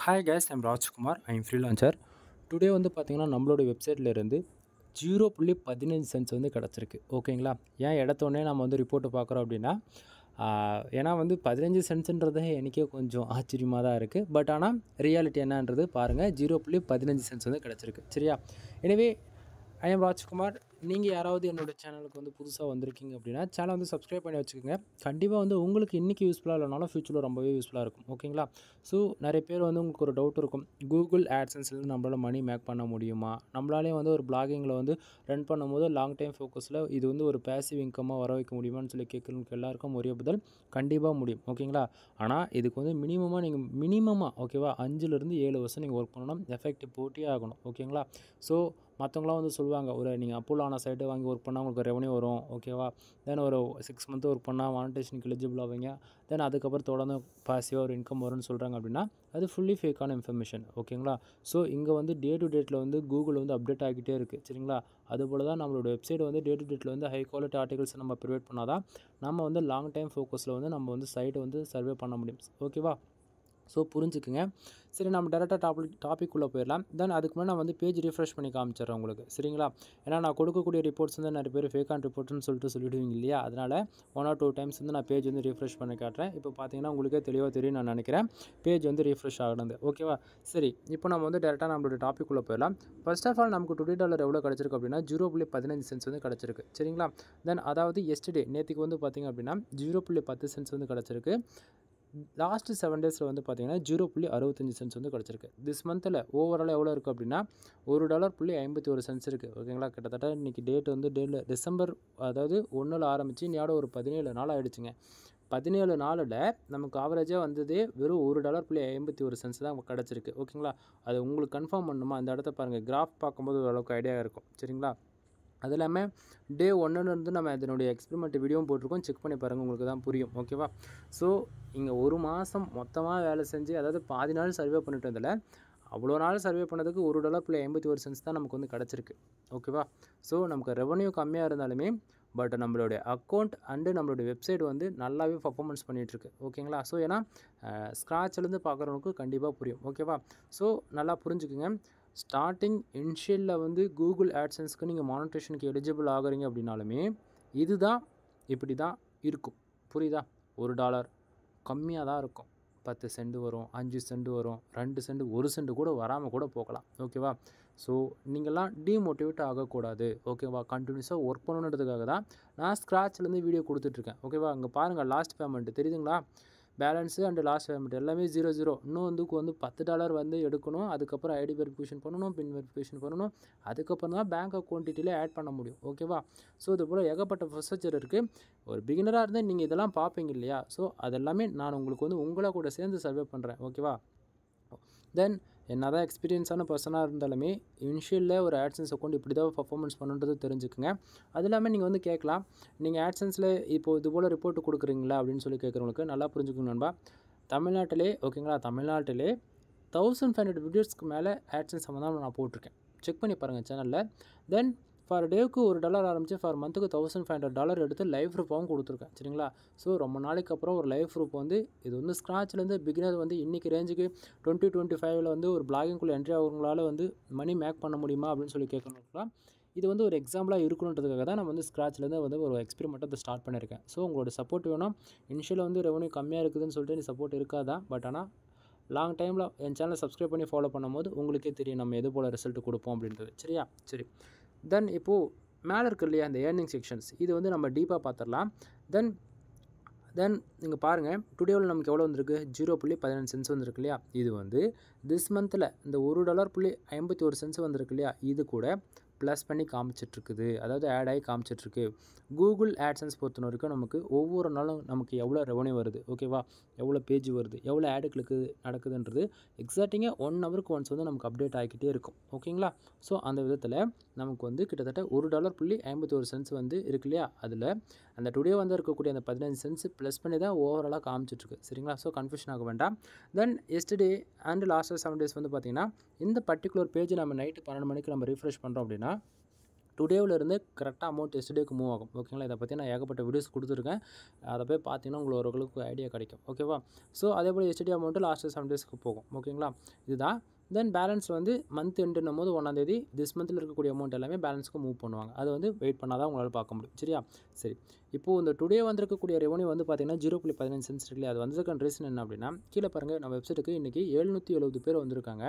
Hi guys, I'm Rajkumar. I'm freelancer. Today வந்து பார்த்தீங்கன்னா நம்மளோட வெப்சைட்டில் இருந்து 0.15 வந்து கிடச்சிருக்கு. ஓகேங்களா? ஏன் எடுத்தோடனே நம்ம வந்து ரிப்போர்ட்டை பார்க்குறோம் அப்படின்னா, ஏன்னா வந்து 15 சென்ட்ஸுன்றதே எனக்கே கொஞ்சம் ஆச்சரியமாக தான் இருக்குது. பட் ஆனால் ரியாலிட்டி என்னன்றது பாருங்கள். 0.15 வந்து கிடச்சிருக்கு. சரியா? எனவே ஐ எம் ராஜ்குமார். நீங்கள் யாராவது என்னோடய சேனலுக்கு வந்து புதுசாக வந்திருக்கீங்க அப்படின்னா சேனல் வந்து சப்ஸ்கிரைப் பண்ணி வச்சுக்கோங்க. கண்டிப்பாக வந்து உங்களுக்கு இன்றைக்கி யூஸ்ஃபுல்லாக இல்லைனாலும் ஃப்யூச்சரில் ரொம்பவே யூஸ்ஃபுல்லாக இருக்கும். ஓகேங்களா? ஸோ நிறைய பேர் வந்து உங்களுக்கு ஒரு டவுட் இருக்கும். கூகுள் ஆட்சன்ஸ்லேருந்து நம்மளால் மணி மேக் பண்ண முடியுமா? நம்மளாலே வந்து ஒரு பிளாகிங்கில் வந்து ரன் பண்ணும்போது லாங் டைம் ஃபோக்கஸில் இது வந்து ஒரு பேசிவ் இன்கமாக வர வைக்க முடியுமான்னு சொல்லி கேட்குறவங்களுக்கு எல்லாருக்கும் ஒரே பதில் கண்டிப்பாக முடியும். ஓகேங்களா? ஆனால் இதுக்கு வந்து மினிமமாக ஓகேவா 5லேருந்து 7 வருஷம் நீங்கள் ஒர்க் பண்ணணும். எஃபெக்டிவ் போட்டியே ஆகணும். ஓகேங்களா? ஸோ மற்றவங்களாம் வந்து சொல்லுவாங்க, ஒரு நீங்கள் அப்ரூவல் ஆன சைட்டை வாங்கி ஒர்க் பண்ணால் உங்களுக்கு ரெவன்யூ வரும். ஓகேவா? தென் ஒரு 6 மந்த்து ஒர்க் பண்ணால் மானிட்டேஷனுக்கு எலிஜிபிள் ஆவீங்க. தென் அதுக்கப்புறம் தொடர்ந்து பாசிவாக ஒரு இன்கம் வரும்னு சொல்கிறாங்க அப்படின்னா அது ஃபுல்லி ஃபேக்கான இன்ஃபர்மேஷன். ஓகேங்களா? ஸோ இங்கே வந்து டே டு டேட்டில் வந்து கூகுள் வந்து அப்டேட் ஆகிட்டே இருக்குது. சரிங்களா? அதுபோல் தான் நம்மளோட வெப்சைட் வந்து டே டு டேட்டில் வந்து ஹை குவாலிட்டி ஆர்டிகல்ஸ் நம்ம ப்ரொவைட் பண்ணால் தான் நம்ம வந்து லாங் டைம் ஃபோக்கஸில் வந்து நம்ம வந்து சைட்டை வந்து சர்வே பண்ண முடியும். ஓகேவா? ஸோ புரிஞ்சுக்குங்க. சரி, நம்ம டேரெக்டாக டாபிக்குள்ளே போயிடலாம். தென் அதுக்கு முன்னாடி நான் வந்து பேஜ் ரிஃப்ரெஷ் பண்ணி காமிச்சிடுறேன் உங்களுக்கு. சரிங்களா? ஏன்னா நான் கொடுக்கக்கூடிய ரிப்போர்ட்ஸ் வந்து நிறைய பேர் ஃபேக் ஆன் ரிப்போர்ட்னு சொல்லிவிடுவீங்க இல்லையா? அதனால் 1 or 2 டைம்ஸ் வந்து நான் பேஜ் வந்து ரிஃப்ரெஷ் பண்ணி காட்டுறேன். இப்போ பார்த்தீங்கன்னா உங்களுக்கே தெளிவாக தெரியும் நான் நினைக்கிறேன். பேஜ் வந்து ரிஃப்ரெஷ் ஆகினது. ஓகேவா? சரி, இப்போ நம்ம வந்து டேரெக்டாக நம்மளோட டாபிக்குள்ளே போயிடலாம். ஃபர்ஸ்ட் ஆஃப் ஆல் நமக்கு $20 எவ்வளோ கிடச்சிருக்கு அப்படின்னா 0.15 வந்து கிடச்சிருக்கு. சரிங்களா? தென் அதாவது எஸ்டர்டே நேற்றுக்கு வந்து பார்த்திங்க அப்படின்னா 0.10 வந்து கிடச்சிருக்கு. லாஸ்ட்டு 7 டேஸில் வந்து பார்த்தீங்கன்னா 0.65 வந்து கிடச்சிருக்கு. திஸ் மந்தில் ஓவரால் எவ்வளோ இருக்குது அப்படின்னா $1.51 இருக்குது. ஓகேங்களா? கிட்டத்தட்ட இன்றைக்கி டேட் வந்து டிசம்பர், அதாவது 1ல் ஆரம்பித்து இன்னையோட ஒரு 17 நாள் ஆகிடுச்சுங்க. 17 நாளில் நமக்கு ஆவரேஜாக வந்ததே வெறும் $1.51 தான் கிடச்சிருக்கு. ஓகேங்களா? அது உங்களுக்கு கன்ஃபார்ம் பண்ணணுமா? அந்த இடத்த பாருங்கள். கிராஃப் பார்க்கும்போது ஓரளவுக்கு ஐடியா இருக்கும். சரிங்களா? அது இல்லாமல் டே 1லேருந்து நம்ம இதனுடைய எக்ஸ்பெரிமெண்ட் வீடியோவும் போட்டிருக்கோம். செக் பண்ணி பாருங்கள், உங்களுக்கு தான் புரியும். ஓகேவா? ஸோ இங்கே ஒரு மாதம் மொத்தமாக வேலை செஞ்சு, அதாவது பாதி நாள் சர்வே பண்ணிட்டு வந்ததில் அவ்வளோ நாள் சர்வே பண்ணதுக்கு $1.51 தான் நமக்கு வந்து கிடச்சிருக்கு. ஓகேவா? ஸோ நமக்கு ரெவன்யூ கம்மியாக இருந்தாலுமே பட் நம்மளுடைய அக்கௌண்ட் அண்டு நம்மளுடைய வெப்சைட் வந்து நல்லாவே பர்ஃபார்மன்ஸ் பண்ணிகிட்ருக்கு. ஓகேங்களா? ஸோ ஏன்னா ஸ்க்ராட்ச்லேருந்து பார்க்குறவனுக்கு கண்டிப்பாக புரியும். ஓகேவா? ஸோ நல்லா புரிஞ்சுக்குங்க. ஸ்டார்டிங் இனிஷியலில் வந்து கூகுள் ஆட்சன்ஸ்க்கு நீங்கள் மானிட்டேஷனுக்கு எலிஜிபிள் ஆகுறீங்க அப்படின்னாலுமே இதுதான் இப்படி தான் இருக்கும். புரியுதா? $1 கம்மியாக தான் இருக்கும். 10 சென்ட் வரும், 5 சென்ட் வரும், 2 சென்ட், 1 சென்ட் கூட வராமல் கூட போகலாம். ஓகேவா? ஸோ நீங்கள்லாம் டீமோட்டிவேட் ஆகக்கூடாது. ஓகேவா? கண்டினியூஸாக ஒர்க் பண்ணணுன்றதுக்காக தான் நான் ஸ்க்ராட்ச்லேருந்து வீடியோ கொடுத்துட்ருக்கேன். ஓகேவா? அங்கே பாருங்கள், லாஸ்ட் பேமெண்ட் தெரியுதுங்களா? பேலன்ஸு அண்டு லாஸ்ட் பேமெண்ட் எல்லாமே 0 இன்னும் வந்து $10 வந்து எடுக்கணும். அதுக்கப்புறம் ஐடி வெரிஃபிகேஷன் பண்ணணும், பின் வெரிஃபிகேஷன் பண்ணணும். அதுக்கப்புறம் தான் பேங்க் அக்கௌண்ட் டீட்டெயிலே ஆட் பண்ண முடியும். ஓகேவா? ஸோ இது போல் ஏகப்பட்ட ப்ரொசீஜர் இருக்குது. ஒரு பிகினராக இருந்தால் நீங்கள் இதெல்லாம் பார்ப்பீங்க இல்லையா? ஸோ அதெல்லாமே நான் உங்களுக்கு வந்து உங்களை கூட சேர்ந்து சர்வே பண்ணுறேன். ஓகேவா? தென் என்ன தான் எக்ஸ்பீரியன்ஸான பர்சனாக இருந்தாலுமே இனிஷியலில் ஒரு ஆட்சன்ஸ் அக்கௌண்ட் இப்படி தான் பர்ஃபார்மன்ஸ் பண்ணுறது தெரிஞ்சுக்குங்க. அது இல்லாமல் நீங்கள் வந்து கேட்கலாம், நீங்கள் ஆட்சன்ஸில் இப்போது இது போல் ரிப்போர்ட் கொடுக்குறீங்களா அப்படின்னு சொல்லி கேட்குறவங்களுக்கு நல்லா புரிஞ்சுக்கணும் நண்பா. தமிழ்நாட்டிலே ஓகேங்களா? தமிழ்நாட்டிலே 1500 வீடியோஸ்க்கு மேலே ஆட்சன்ஸ் சம்மந்தமாக நான் போட்டிருக்கேன். செக் பண்ணி பாருங்கள் சேனலில். தென் ஃபார் டேவுக்கு $1 ஆரம்பித்து ஃபார் மந்த்துக்கு $1500 எடுத்து லைவ் ப்ரூஃபாகவும் கொடுத்துருக்கேன். சரிங்களா? ஸோ ரொம்ப நாளைக்கு அப்புறம் ஒரு லைவ் ப்ரூஃப் வந்து இது வந்து ஸ்க்ராட்ச்லேருந்து பிகினர் வந்து இன்றைக்கி ரேஞ்சுக்கு 2025 வந்து ஒரு பிளாகிங்குள்ளே என்ட்ரி ஆகிறவங்களால வந்து மணி மேக் பண்ண முடியுமா அப்படின்னு சொல்லி கேட்கணுங்களா? இது வந்து ஒரு எக்ஸாம்பிளாக இருக்கணுன்றதுக்காக தான் நான் வந்து ஸ்க்ராட்ச்லேருந்து வந்து ஒரு எக்ஸ்பெரிமெண்ட்டை ஸ்டார்ட் பண்ணியிருக்கேன். ஸோ உங்களோட சப்போர்ட் வேணும். இனிஷியலாக வந்து ரெவன்யூ கம்மியாக இருக்குதுன்னு சொல்லிட்டு நீ சப்போர்ட் இருக்காதான். பட் ஆனால் லாங் டைமில் என் சேனலை சப்ஸ்கிரைப் பண்ணி ஃபாலோ பண்ணும்போது உங்களுக்கே தெரியும் நம்ம எது போல் ரிசல்ட் கொடுப்போம் அப்படின்றது. சரியா? சரி. தென் இப்போது மேலே இருக்கு இல்லையா அந்த ஏர்னிங் செக்ஷன்ஸ், இது வந்து நம்ம டீப்பாக பார்த்துடலாம். தென் நீங்கள் பாருங்கள், டுடேவில் நமக்கு எவ்வளோ வந்திருக்கு? 0.15 வந்திருக்கு இல்லையா? இது வந்து திஸ் மந்தில் இந்த $1.51 வந்திருக்கு இல்லையா? இது கூட ப்ளஸ் பண்ணி காமிச்சிட்ருக்குது. அதாவது ஆட் ஆகி காமிச்சிட்ருக்கு. கூகுள் ஆட்சன்ஸ் பொறுத்த வரைக்கும் நமக்கு ஒவ்வொரு நாளும் நமக்கு எவ்வளோ ரெவன்யூ வருது, ஓகேவா? எவ்வளோ பேஜ் வருது, எவ்வளோ ஆடு நடக்குதுன்றது எக்ஸாக்டிங்காக 1 ஹவருக்கு ஒன்ஸ் வந்து நமக்கு அப்டேட் ஆகிக்கிட்டே இருக்கும். ஓகேங்களா? ஸோ அந்த விதத்தில் நமக்கு வந்து கிட்டத்தட்ட $1.51 வந்து இருக்கு இல்லையா? அதில் அந்த டுடே வந்து இருக்கக்கூடிய அந்த 15 சென்ட்ஸ் ப்ளஸ் பண்ணி தான் ஓவராலாக காமிச்சிட்ருக்கு. சரிங்களா? ஸோ கன்ஃபியூஷன் ஆக வேண்டாம். தென் எஸ்டர்டே அண்ட் லாஸ்ட் 7 டேஸ் வந்து பார்த்திங்கன்னா இந்த பர்டிகுலர் பேஜ் நம்ம நைட்டு 12 மணிக்கு நம்ம ரீஃப்ரெஷ் பண்ணுறோம் அப்படின்னா டுடேவிலேருந்து கரெக்டாக அமௌண்ட் எஸ்டேக்கு மூவ் ஆகும். ஓகேங்களா, இதை பற்றி நான் ஏகப்பட்ட வீடியோஸ் கொடுத்துருக்கேன். அதை போய் பார்த்தீங்கன்னா உங்களுக்கு ஓரளவுக்கு ஐடியா கிடைக்கும். ஓகேவா, ஸோ அதே போல் எஸ்டே அமௌண்ட்டு லாஸ்ட்டு 7 டேஸ்க்கு போகும். ஓகேங்களா, இதுதான். தென் பேலன்ஸ் வந்து மந்த் எண்டுன்னும் போது 1ஆம் தேதி திஸ் மந்தில் இருக்கக்கூடிய அமௌண்ட் எல்லாமே பேலன்ஸுக்கு மூவ் பண்ணுவாங்க. அது வந்து வெயிட் பண்ணால் தான் உங்களால் பார்க்க முடியும். சரியா, சரி. இப்போது இந்த டுடே வந்திருக்கக்கூடிய ரெவன்யூ வந்து பார்த்தீங்கன்னா 0.15 சென்ட்ஸ் இருக்குல்லையா, அது வந்ததுக்கான ரீசன் என்ன அப்படின்னா, கீழே பாருங்கள், நம்ம வெப்சைட்டுக்கு இன்றைக்கி 770 பேர் வந்திருக்காங்க.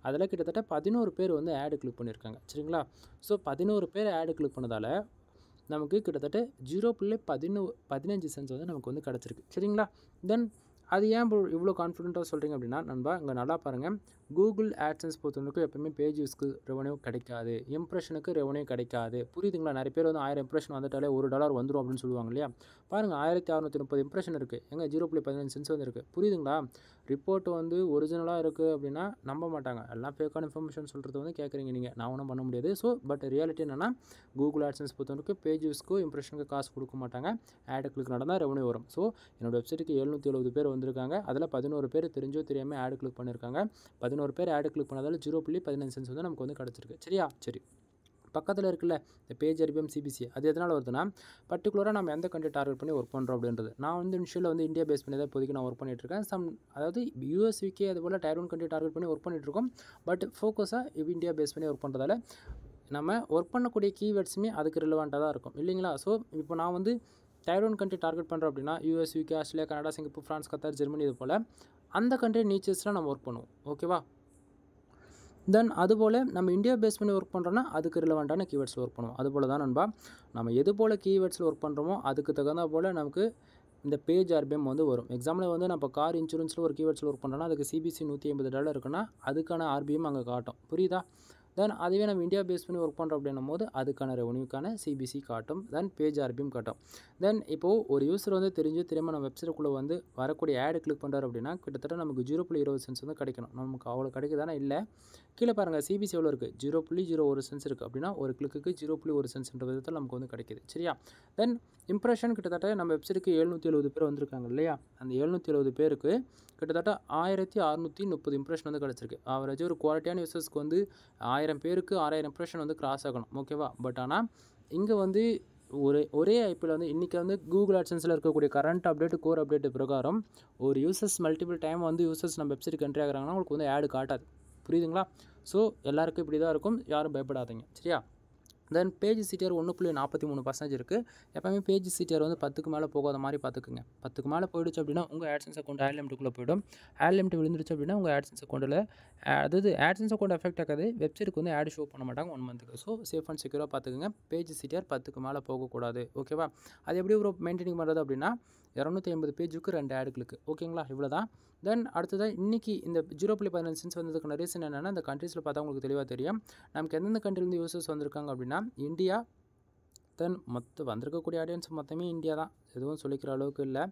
அதில் கிட்டத்தட்ட 11 பேர் வந்து ஆடு கிளிக் பண்ணியிருக்காங்க. சரிங்களா, ஸோ 11 பேர் ஆடு கிளிக் பண்ணதால் நமக்கு கிட்டத்தட்ட 0.15 சென்ட்ஸ் வந்து நமக்கு வந்து கிடச்சிருக்கு. சரிங்களா, தென் அது ஏன் இவ்வளோ கான்ஃபிடென்ட்டாக சொல்கிறீங்க அப்படின்னா, நண்பா இங்கே நல்லா பாருங்கள், கூகுள் ஆட்சன்ஸ் பொறுத்தவரைக்கும் எப்பவுமே பேஜ் யூஸ்க்கு ரெவன்யூ கிடைக்காது, இம்ப்ரெஷனுக்கு ரெவன்யூ கிடைக்காது. புரியுதுங்களா, நிறைய பேர் வந்து 1000 இம்ப்ரெஷன் வந்துட்டாலே $1 வந்துடும் அப்படின்னு சொல்லுவாங்க இல்லையா. பாருங்கள், 1630 இம்ப்ரெஷன் இருக்குது, எங்கே 0.15 சென்ட்ஸ் வந்து இருக்குது. புரியுதுங்களா, ரிப்போர்ட் வந்து ஒரிஜினலாக இருக்குது அப்படின்னா நம்ப மாட்டாங்க, எல்லாம் ஃபேக்கான இன்ஃபர்மேஷன் சொல்கிறது வந்து கேட்குறீங்க நீங்கள், நான் ஒன்றும் பண்ண முடியாது. ஸோ பட் ரியாலிட்டி என்னென்னா, கூகுள் ஆட்சன்ஸ் பொறுத்தவரைக்கும் பேஜ் யூஸ்க்கு இம்ப்ரெஷனுக்கு காசு கொடுக்க மாட்டாங்க, ஆடு கிளிக் நடந்தால் ரெவன்யூ வரும். ஸோ என்னோட வெப்சைட்டுக்கு 770 பேர் வந்திருக்காங்க. அதில் 11 பேர் தெரிஞ்சோ தெரியாமல் ஆடு கிளிக் பண்ணியிருக்காங்க. 11 பேர் ஆடு கிளிக் பண்ணதால் 0.15 சென்ட்ஸ் வந்து நமக்கு வந்து கிடச்சிருக்கு. சரியா, சரி. பக்கத்தில் இருக்குல்ல இந்த பேஜ் ஆர்பிஎம் சிபிசி, அது எதனால் வருதுன்னா, பர்டிகுலராக நம்ம எந்த கண்ட்ரி டார்கெட் பண்ணி ஒர்க் பண்ணுறோம் அப்படின்றது. நான் வந்து இனிஷியலில் வந்து இந்தியா பேஸ் பண்ணி தான் இப்போதைக்கு நான் ஒர்க் பண்ணிகிட்ருக்கேன். அதாவது யூஎஸ் யூகே அது போல் டைர் 1 கண்ட்ரி டார்கெட் பண்ணி ஒர்க் பண்ணிகிட்ருக்கோம். பட் ஃபோக்கஸாக இந்தியா பேஸ் பண்ணி ஒர்க் பண்ணுறதால நம்ம ஒர்க் பண்ணக்கூடிய கீவேர்ட்ஸுமே அதுக்கு ரிலவெண்ட்டாக தான் இருக்கும் இல்லைங்களா. ஸோ இப்போ நான் வந்து டைர் 1 கண்ட்ரி டார்கெட் பண்ணுறோம் அப்படின்னா, US UK Australia Canada Singapore France Qatar Germany இது போல் அந்த கண்ட்ரி நீச்சர்ஸில் நம்ம ஒர்க் பண்ணுவோம். ஓகேவா, தென் அதுபோல் நம்ம இந்தியா பேஸ் பண்ணி ஒர்க் பண்ணுறோன்னா அதுக்கு ரிலவெண்ட்டான கீவேர்ட்ஸில் ஒர்க் பண்ணுவோம். அதுபோல் தான் நண்பா, நம்ம எது போல் கீவேர்ட்ஸில் ஒர்க் பண்ணுறோமோ அதுக்கு தகுந்த போல் நமக்கு இந்த பேஜ் ஆர்பிஎம் வந்து வரும். எக்ஸாம்பிள் வந்து நான் இப்போ கார் இன்சூரன்ஸில் ஒரு கீவேர்ட்ஸில் ஒர்க் பண்ணுறோன்னா அதுக்கு சிபிசி $150 இருக்குன்னா அதுக்கான ஆர்பிஎம் அங்கே காட்டும். புரியுதா, தென் அதுவே நம்ம இந்தியா பேஸ் பண்ணி ஒர்க் பண்ணுறோம் அப்படின்னும் போது அதுக்கான ரெவன்யூக்கான சிபிசி காட்டும், தென் பேஜ் ஆர்பிஎம் காட்டும். தென் இப்போது ஒரு யூஸர் வந்து தெரியாமல் நம்ம வெப்சைட்டுக்குள்ளே வந்து வரக்கூடிய ஆடு கிளிக் பண்ணுறாரு அப்படின்னா கிட்டத்தட்ட நமக்கு 0.20 சென்ட்ஸ் வந்து கிடைக்கணும். நமக்கு அவ்வளோ கிடைக்குதானே இல்லை. கீழே பாருங்கள், சிபிசி எவ்வளோ இருக்குது, 0.01 சென்ட்ஸ் இருக்குது அப்படின்னா ஒரு கிளிக்கு 0.1 சென்ட்ஸ்ன்ற விதத்தில் நமக்கு வந்து கிடைக்கிது. சரியா, தென் இம்ப்ரெஷன் கிட்டத்தட்ட நம்ம வெப்சைட்டுக்கு 770 பேர் வந்திருக்காங்க இல்லையா, அந்த 770 பேருக்கு கிட்டத்தட்ட 1630 இம்ப்ரெஷன் வந்து கிடச்சிருக்கு. ஆவரேஜ் ஒரு குவாலிட்டியான யூசர்ஸ்க்கு வந்து 1000 பேருக்கு 6000 இம்ப்ரெஷன் வந்து கிராஸ் ஆகணும். ஓகேவா, பட் ஆனால் இங்கே வந்து ஒரே ஐபியில் வந்து இன்றைக்கி வந்து கூகுள் ஆட்சன்ஸில் இருக்கக்கூடிய கரண்ட் அப்டேட் கோர் அப்டேட் பிரகாரம் ஒரு யூசர்ஸ் மல்டிபிள் டைம் வந்து யூசர்ஸ் நம்ம வெப்சைட்டுக்கு என்ட்ரி ஆகிறாங்கன்னா உங்களுக்கு வந்து ஆடு காட்டாது. புரியுதுங்களா, ஸோ எல்லாருக்கும் இப்படி தான் இருக்கும், யாரும் பயப்படாதீங்க. சரியா, தென் பேஜ் சிடிஆர் 1.43% இருக்குது. எப்போவுமே பேஜ் சிடிஆர் வந்து 10க்கு மேலே போகாத மாதிரி பார்த்துக்குங்க. 10க்கு மேலே போயிடுச்சு அப்படின்னா உங்கள் ஆட்சன்ஸ் அக்கௌண்ட் ஆட் லிமிட்டுக்குள்ளே போய்டும். ஆட் லிமிட் விழுந்துருச்சு அப்படின்னா உங்கள் ஆட்சன்ஸ் அக்கௌண்ட்டில் அதாவது ஆட்சன்ஸ் அக்கௌண்ட் எஃபெக்ட் ஆகாது, வெப்சைட்டுக்கு வந்து ஆட் ஷோ பண்ண மாட்டாங்க 1 மந்த்துக்கு. ஸோ சேஃப் அண்ட் செக்யூராக பார்த்துக்குங்க. பேஜ் சிடிஆர் 10க்கு மேலே போகக்கூடாது. ஓகேவா, அது எப்படி ஒரு மெயின்டைனிங் பண்ணுறது அப்படின்னா 250 பேஜுக்கு 2 ஆடு கிளிக்கு. ஓகேங்களா, இவ்வளோ தான். தென் அடுத்ததாக இன்றைக்கி இந்த 0.15 சென்ட்ஸ் வந்ததுக்கான ரீசன் என்னென்னா, இந்த கண்ட்ரீஸில் பார்த்தா உங்களுக்கு தெளிவாக தெரியும். நமக்கு எந்தெந்த கண்ட்ரிலேருந்து யூசர்ஸ் வந்திருக்காங்க அப்படின்னா இந்தியா, தென் வந்திருக்கக்கூடிய ஆடியன்ஸ் மொத்தமே இந்தியா தான், எதுவும் சொல்லிக்கிற அளவுக்கு இல்லை.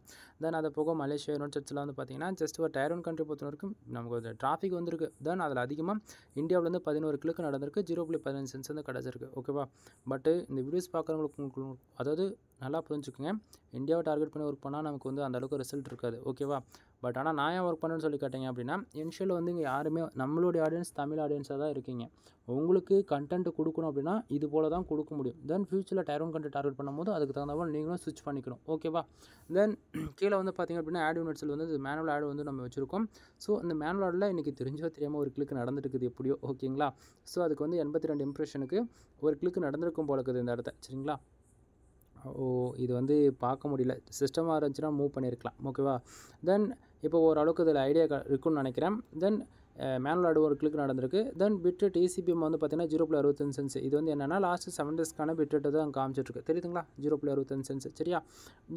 தென் அதை போக மலேசியா யுனைடெட் ஸ்டேட்ஸ்லாம் வந்து பார்த்திங்கன்னா ஜஸ்ட் ஒரு டைர் 1 கண்ட்ரி பொறுத்த வரைக்கும் நமக்கு ஒரு டிராஃபிக் வந்திருக்கு. தென் அதில் அதிகமாக இந்தியாவிலேருந்து 11 கிளிக்கு நடந்திருக்கு, 0.15 சென்ட்ஸ் வந்து கிடச்சிருக்கு. ஓகேவா, பட்டு இந்த வீடியோஸ் பார்க்குறவங்களுக்கு அதாவது நல்லா புரிஞ்சுக்குங்க, இந்தியாவை டார்கெட் பண்ணி ஒர்க் பண்ணால் நமக்கு வந்து அந்தளவுக்கு ரிசல்ட் இருக்காது. ஓகேவா, பட் ஆனால் நான் ஏன் ஒர்க் பண்ணுறேன்னு சொல்லி கேட்டீங்க அப்படின்னா, இனிஷியலில் வந்து இங்கே யாருமே நம்மளுடைய ஆடியன்ஸ் தமிழ் ஆடியன்ஸாக தான் இருக்கீங்க. உங்களுக்கு கண்டென்ட் கொடுக்கணும் அப்படின்னா இது போல தான் கொடுக்க முடியும். தென் ஃபியூச்சரில் டைர் 1 கண்ட்ரி டார்கெட் பண்ணும்போது அதுக்கு தகுந்த மாதிரி நீங்களும் ஸ்விட்ச் பண்ணிக்கணும். ஓகேவா, தென் கீழே வந்து பார்த்திங்க அப்படின்னா ஆட் யூனிட்ஸில் வந்து மேனுவல் ஆடு வந்து நம்ம வச்சுருக்கோம். ஸோ இந்த மேனுவல் ஆடில் இன்றைக்கி தெரியாமல் ஒரு கிளிக் நடந்துட்டுருக்குது எப்படியோ. ஓகேங்களா, ஸோ அதுக்கு வந்து 82 இம்ப்ரெஷனுக்கு ஒரு கிளிக் நடந்திருக்கும் போல இருக்குது இந்த இடத்த. சரிங்களா, இது வந்து பார்க்க முடியல, சிஸ்டமாக இருந்துச்சுன்னா மூவ் பண்ணியிருக்கலாம். ஓகேவா, தென் இப்போ ஓரளவுக்கு இதில் ஐடியா இருக்குன்னு நினைக்கிறேன். தென் மேனுவல் ஆடு ஒரு கிளிக் நடந்திருக்கு. தென் பிட்ரேட் ECPM வந்து பார்த்திங்கன்னா 0.65 சென்ட்ஸ். இது வந்து என்னென்னா லாஸ்ட்டு 7 டேஸ்க்கான பிட்ரேட்டை தான் காமிச்சிட்ருக்கு. தெரியுதுங்களா, 0.65 சென்ட்ஸ். சரியா,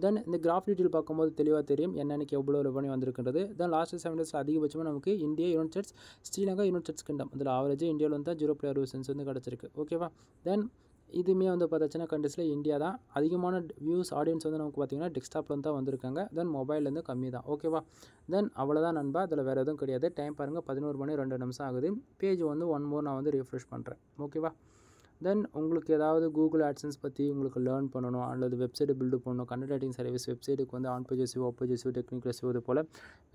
தென் இந்த கிராஃப் டீட்டெயில் பார்க்கும்போது தெளிவாக தெரியும் என்னென்னக்கு எவ்வளோ ரெவன்யூ வந்திருக்குன்றது. தென் லாஸ்ட்டு 7 டேஸில் அதிகபட்சமாக நமக்கு India, United states, Sri Lanka, United states kingdom அதில் ஆவரேஜாக இந்தியாவில் வந்து 0.60 சென்ட்ஸ் வந்து கிடச்சிருக்கு. ஓகேவா, தென் இதுவுமே வந்து பார்த்தாச்சுன்னா கண்ட்ரீஸில் இந்தியா தான் அதிகமான வியூஸ் ஆடியன்ஸ் வந்து நமக்கு பார்த்திங்கன்னா டெஸ்க்டாப்லேருந்து தான் வந்திருக்காங்க. தென் மொபைல்லேருந்து கம்மி தான். ஓகேவா, தென் அவ்வளோதான் நண்பா, அதில் வேறு எதுவும் கிடையாது. டைம் பாருங்கள் 11 மணி 2 நிமிஷம் ஆகுது. பேஜ் வந்து 1 மோர் நான் வந்து ரீஃப்ரெஷ் பண்ணுறேன். ஓகேவா, தென் உங்களுக்கு ஏதாவது கூகுள் ஆட்சன்ஸ் பற்றி உங்களுக்கு லேர்ன் பண்ணணும் அல்லது வெப்சைட்டை பில்டு பண்ணணும், கண்டென்ட் ரைட்டிங் சர்வீஸ், வெப்சைட்டுக்கு வந்து on page SEO, off page SEO, technical SEO, இது போல்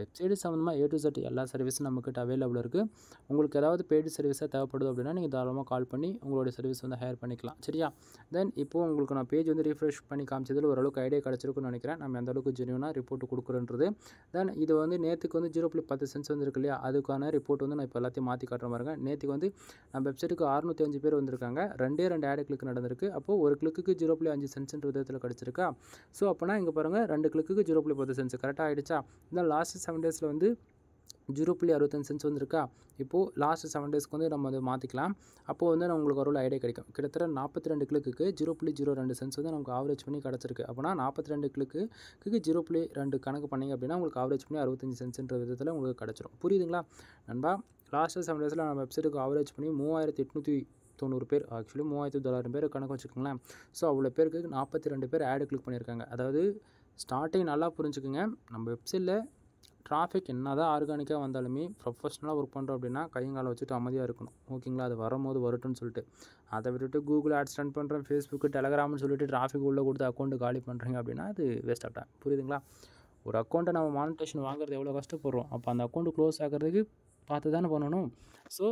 வெப்சைட் சம்மந்தமாக A to Z எல்லா சர்வீஸும் நம்மக்கிட்ட அவைலபிள் இருக்குது. உங்களுக்கு ஏதாவது பெய்டு சர்வீஸாக தேவைப்படுது அப்படின்னா நீங்கள் தாராளமாக கால் பண்ணி உங்களுடைய சர்வீஸ் வந்து ஹையர் பண்ணிக்கலாம். சரியா? தென் இப்போது உங்களுக்கு நான் பேஜ் வந்து ரீஃப்ரெஷ் பண்ணி காமிச்சதில் ஓரளவுக்கு ஐடியா கிடச்சிருக்குன்னு நினைக்கிறேன். நம்ம எந்த அளவுக்கு ஜென்யூனாக ரிப்போர்ட் கொடுக்குறன்றது. தென் இது வந்து நேற்றுக்கு வந்து 0.10 சென்ட்ஸ் வந்துருக்கு இல்லையா, அதுக்கான ரிப்போர்ட் வந்து நான் இப்போ எல்லாத்தையும் மாற்றி காட்டுற பாருங்க. நேற்றுக்கு வந்து நம்ம வெப்சைட்டுக்கு 605 பேர் வந்திருக்காங்க. 2 ஆட் கிளிக் நடந்திருக்கு. அப்போது ஒரு கிளிக்கு 0.5 சென்ட்ஸ்ன்ற விதத்தில் கிடச்சிருக்கா. ஸோ அப்போனா இங்கே பாருங்கள் 2 கிளிக்கு 0.10 சென்ட்ஸ் கரெக்டாக ஆகிடுச்சா. இந்த லாஸ்ட் 7 டேஸில் வந்து 0.65 சென்ட்ஸ் வந்திருக்கா. இப்போது லாஸ்ட் 7 டேஸ்க்கு வந்து நம்ம வந்து மாற்றிக்கலாம். அப்போது வந்து உங்களுக்கு ஒரு ஐடியா கிடைக்கும். கிட்டத்தட்ட 42 கிளிக்கு 0.02 சென்ட்ஸ் வந்து நமக்கு ஆவரேஜ் பண்ணி கிடச்சிருக்கு. அப்போனா 42 கிளிக்கு 0.2 கணக்கு பண்ணிங்க அப்படின்னா உங்களுக்கு ஆவரேஜ் பண்ணி 65 சென்ட்ஸ்ன்ற விதத்தில் உங்களுக்கு கிடச்சிரும். புரியுதுங்களா நண்பா? லாஸ்ட் 7 டேஸில் நம்ம வெப்சைட்டுக்கு ஆவரேஜ் பண்ணி 3890 பேர், ஆக்சுவலி 3900 பேர் கணக்கு வச்சுக்கோங்களேன். ஸோ அவ்வளோ பேருக்கு 42 பேர் ஆடு கிளிக் பண்ணியிருக்காங்க. அதாவது ஸ்டார்டிங் நல்லா புரிஞ்சுக்குங்க. நம்ம வெப்சைட்டில் டிராஃபிக் என்ன தான் ஆர்கானிக்காக வந்தாலுமே ப்ரொஃபஷ்னலாக ஒர்க் பண்ணுறோம் அப்படின்னா கையங்காலை வச்சுட்டு அமைதியாக இருக்கணும். ஓகேங்களா? அது வரும்போது வரட்டும்னு சொல்லிட்டு அதை விட்டுட்டு கூகுள் ஆட்ஸ் ரன் பண்ணுறேன், ஃபேஸ்புக்கு, டெலகிராம்னு சொல்லிட்டு டிராஃபிக் உள்ளே கொடுத்து அக்கௌண்ட்டு காலி பண்ணுறீங்க அப்படின்னா அது வேஸ்ட் ஆகிட்டேன். புரியுதுங்களா? ஒரு அக்கௌண்ட்டை நம்ம மானிட்டேஷன் வாங்குறது எவ்வளோ கஷ்டப்படுறோம். அப்போ அந்த அக்கௌண்ட்டு க்ளோஸ் ஆகிறதுக்கு பார்த்து தானே பண்ணணும். ஸோ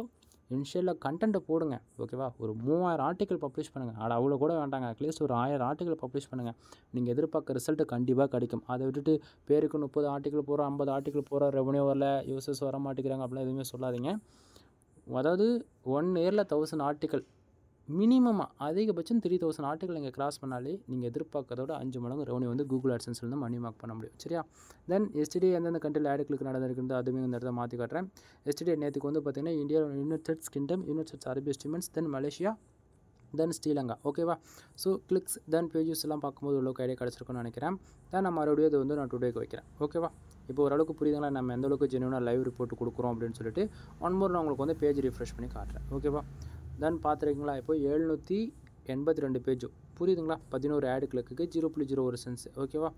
இனிஷியலாக கண்டென்ட்டை போடுங்க. ஓகேவா? ஒரு 3000 ஆர்டிக்கல் பப்ளிஷ் பண்ணுங்கள். அவ்வளோ கூட வேண்டாங்க. அட்லீஸ்ட் ஒரு 1000 ஆர்டிக்கல் பப்ளிஷ் பண்ணுங்கள். நீங்கள் எதிர்பார்க்க ரிசல்ட்டு கண்டிப்பாக கிடைக்கும். அதை விட்டுட்டு பேருக்கு 30 ஆர்டிக்கல் போகிறோம், 50 ஆர்டிக்கல் போகிறோம், ரெவன்யூ வரல, யூசர்ஸ் வர மாட்டேங்கிறாங்க அப்படிலாம் எதுவுமே சொல்லாதீங்க. அதாவது 1 இயரில் 1000 ஆர்டிக்கல் மினிமமாக, அதிகபட்சம் 3000 ஆர்டிக்கல் நீங்கள் கிராஸ் பண்ணாலே நீங்கள் எதிர்பார்க்கறதோட 5 மடங்கு ரெவன்யூ வந்து கூகுள் ஆட்சன்ஸ்லேருந்து மணி மார்க் பண்ண முடியும். சரியா? தென் எஸ்டே எந்தெந்த கண்ட்ரியில் ஆட் கிளிக் நடந்திருக்குது அதுவுமே இந்த இடத்துல மாற்றி காட்டுறேன். எஸ்டே நேற்றுக்கு வந்து பார்த்திங்கன்னா இந்தியா, யுனைடெட் கிங்டம், யுனைடெட் அரபு எமிரேட்ஸ், தென் மலேசியா, தென் ஸ்ரீலங்கா. ஓகேவா? ஸோ கிளிக்ஸ் தென் பேஜஸ் எல்லாம் பார்க்கும்போது ஓரளவுக்கு ஐடியா கிடச்சிருக்குன்னு நினைக்கிறேன். தென் நான் மறுபடியும் இது வந்து நான் டுடேக்கு வைக்கிறேன். ஓகேவா? இப்போ ஓரளவுக்கு புரியுதுங்களா நம்ம எந்த அளவுக்கு ஜென்யூனாக லைவ் ரிப்போர்ட் கொடுக்குறோம் அப்படின்னு சொல்லிட்டு. ஒன் மோர் நான் உங்களுக்கு வந்து பேஜ் ரிஃப்ரெஷ் பண்ணி காட்டுறேன். ஓகேவா? தென் பார்த்துருக்கீங்களா? இப்போ 782 பேஜ். புரியுதுங்களா? 11 ஆட் கிளிக்கு 0.01 சென்ட்ஸ். ஓகேவா?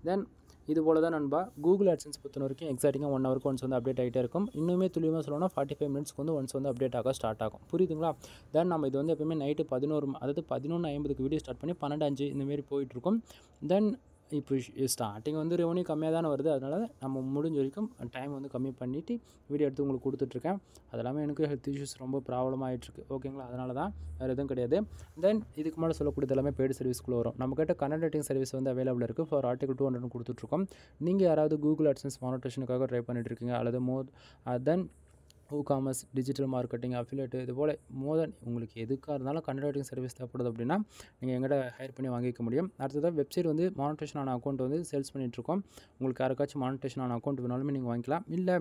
தென் இது போல் தான் நண்பா கூகுள் ஆட்சன்ஸ் பொறுத்த வரைக்கும் எக்ஸாக்டிங்காக 1 ஹவருக்கு ஒன்ஸ் வந்து அப்டேட் ஆகிட்டே இருக்கும். இன்னுமே துல்லியமாக சொல்லணும்னா 45 மினிட்ஸ்க்கு வந்து ஒன்ஸ் வந்து அப்டேட் ஆக ஸ்டார்ட் ஆகும். புரியுதுங்களா? தென் நம்ம இது வந்து எப்பவுமே நைட்டு 11 அதாவது 11:50 வீடியோ ஸ்டார்ட் பண்ணி 12:05 இந்தமாரி போயிட்டுருக்கும். தென் இப்போ ஸ்டார்டிங் வந்து ரெவன்யூ கம்மியாக தானே வருது. அதனால் நம்ம முடிஞ்ச வரைக்கும் டைம் வந்து கம்மி பண்ணிவிட்டு வீடியோ எடுத்து உங்களுக்கு கொடுத்துட்ருக்கேன். அது எல்லாமே எனக்கு ஹெல்த் இஷ்யூஸ் ரொம்ப ப்ராப்ளம் ஆகிட்டுருக்கு. ஓகேங்களா? அதனால தான் வேறு எதுவும் கிடையாது. தென் இதுக்கு மேலே சொல்லக்கூடியது எல்லாமே பெய்டு சர்வீஸ்க்குள்ளே வரும். நம்மக்கிட்ட கண்டென்ட் ரைட்டிங் சர்வீஸ் வந்து அவைலபிள் இருக்குது. ஃபார் ஆர்டிகல் 200 கொடுத்துட்ருக்கோம். நீங்கள் யாராவது கூகுள் ஆட்சன்ஸ் மானிட்டேஷனுக்காக ட்ரை பண்ணிட்டுருக்கீங்க அல்லது தென் காமர்ஸ், டிஜிட்டல் மார்க்கெட்டிங், அஃபிலியேட், இது போல் உங்களுக்கு எதுக்காக இருந்தாலும் கண்டென்ட் ரைட்டிங் சர்வீஸ் தேவைப்படுது அப்படின்னா நீங்கள் எங்கிட்ட ஹையர் பண்ணி வாங்கிக்க முடியும். அடுத்ததாக வெப்சைட் வந்து மானிட்டேஷன் ஆன அக்கௌண்ட் வந்து சேல்ஸ் பண்ணிகிட்ருக்கோம். உங்களுக்கு யாருக்காச்சும் மானிட்டேஷன் ஆன அக்கௌண்ட் வேணாலுமே நீங்கள் வாங்கிக்கலாம். இல்லை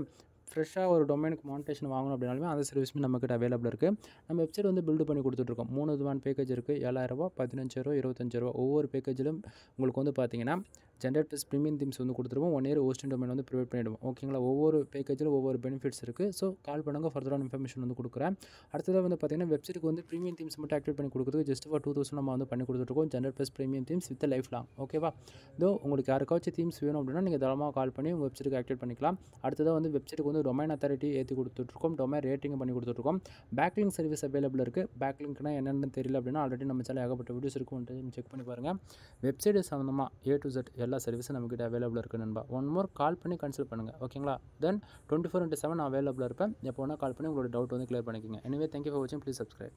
ஃப்ரெஷ்ஷாக ஒரு டொமைனுக்கு மானிட்டேஷன் வாங்கணும் அப்படின்னாலுமே அந்த சர்வீஸுமே நம்மக்கிட்ட அவைலபிள் இருக்குது. நம்ம வெப்சைட் வந்து பில்டு பண்ணி கொடுத்துட்ருக்கோம். 3 விதமான பேக்கேஜ் இருக்குது. 7000 ரூபா, 15000 25,000. ஒவ்வொரு பேக்கேஜிலும் உங்களுக்கு வந்து பார்த்தீங்கன்னா ஜென்ரேட் ப்ளஸ் ப்ரீமியம் தீம்ஸ் வந்து கொடுத்துருவோம். 1 இயர் ஹோஸ்டிங் டொமைன் வந்து ப்ரொவைட் பண்ணிவிடுவோம். ஓகேங்களா? ஒவ்வொரு பேக்கேஜிலும் ஒவ்வொரு பெனிஃபிட்ஸ் இருக்குது. ஸோ கால் பண்ணுங்கள், ஃபர்தரான இன்ஃபர்மேஷன் வந்து கொடுக்குறேன். அடுத்ததாக வந்து பார்த்தீங்கன்னா வெப்சைட்டுக்கு வந்து ப்ரீமியம் தீம்ஸ் மட்டும் ஆக்டிவேட் பண்ணி கொடுக்குறதுக்கு ஜஸ்ட் ஃபார் 2000 நம்ம வந்து பண்ணி கொடுத்துருக்கோம். Generate plus premium themes with life long. ஓகேவா? உங்களுக்கு யாருக்காச்சும் தீம்ஸ் வேணும் அப்படின்னா நீங்கள் தாராளமாக கால் பண்ணி உங்கள் வெப்சைட்டுக்கு ஆக்டிவேட் பண்ணிக்கலாம். அடுத்ததாக வந்து வெப்சைட்டுக்கு வந்து டொமைன் அத்தாரிட்டி ஏற்றி கொடுத்துட்ருக்கோம். டொமைன் ரேட்டிங் பண்ணி கொடுத்துட்ருக்கோம். பேக்லிங்க் சர்வீஸ் அவைலபிள் இருக்குது. பேக்லிங்க்னா என்னென்னு தெரியல அப்படின்னா ஆல்ரெடி நம்ம சேனல் ஏகப்பட்ட வீடியோஸ் இருக்கும், செக் பண்ணி பாருங்கள். வெப்சைட் சம்மந்தமாக A to Z எல்லா சர்வீஸும் நம்மக்கிட்ட அவைலபிள் இருக்குது நண்பா. ஒன் மோர் கால் பண்ணி கன்சல்ட் பண்ணுங்கள். ஓகேங்களா? தென் 24/7 நான் அவைலபிளாக இருப்பேன். எப்போ வேணால் கால் பண்ணி உங்களோட டவுட் வந்து கிளியர் பண்ணிக்கோங்க. எனிவே தேங்க்யூ ஃபார் வாட்சிங். Please subscribe.